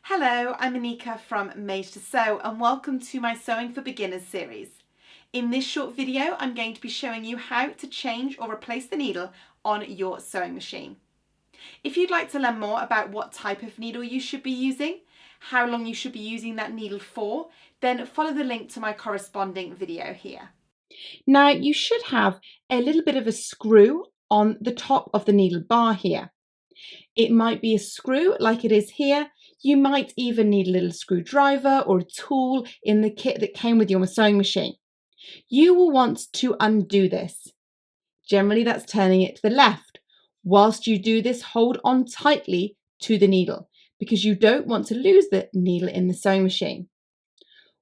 Hello, I'm ANEKA from Made to Sew and welcome to my Sewing for Beginners series. In this short video, I'm going to be showing you how to change or replace the needle on your sewing machine. If you'd like to learn more about what type of needle you should be using, how long you should be using that needle for, then follow the link to my corresponding video here. Now you should have a little bit of a screw on the top of the needle bar here. It might be a screw like it is here. You might even need a little screwdriver or a tool in the kit that came with your sewing machine. You will want to undo this. Generally, that's turning it to the left. Whilst you do this, hold on tightly to the needle because you don't want to lose the needle in the sewing machine.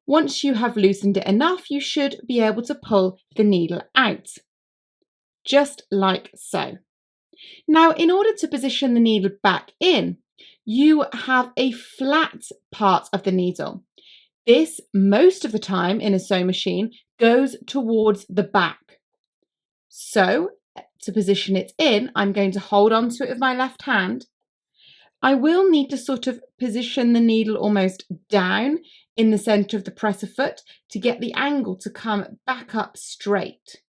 Once you have loosened it enough, you should be able to pull the needle out, just like so. Now, in order to position the needle back in, you have a flat part of the needle. This, most of the time in a sewing machine, goes towards the back. So, to position it in, I'm going to hold on to it with my left hand. I will need to sort of position the needle almost down in the centre of the presser foot to get the angle to come back up straight.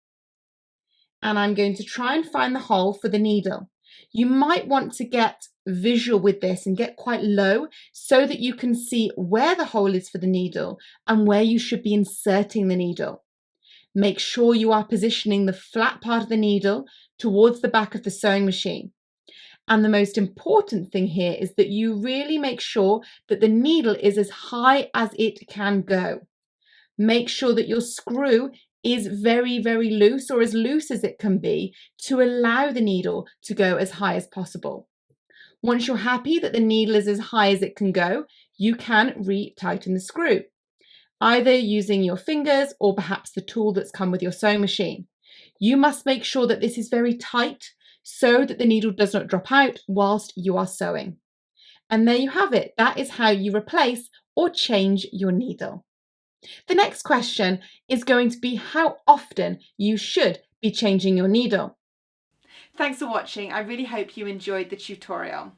And I'm going to try and find the hole for the needle. You might want to get visual with this and get quite low so that you can see where the hole is for the needle and where you should be inserting the needle. Make sure you are positioning the flat part of the needle towards the back of the sewing machine. And the most important thing here is that you really make sure that the needle is as high as it can go. Make sure that your screw is very, very loose or as loose as it can be to allow the needle to go as high as possible. Once you're happy that the needle is as high as it can go, you can retighten the screw, either using your fingers or perhaps the tool that's come with your sewing machine. You must make sure that this is very tight so that the needle does not drop out whilst you are sewing. And there you have it. That is how you replace or change your needle. The next question is going to be how often you should be changing your needle. Thanks for watching. I really hope you enjoyed the tutorial.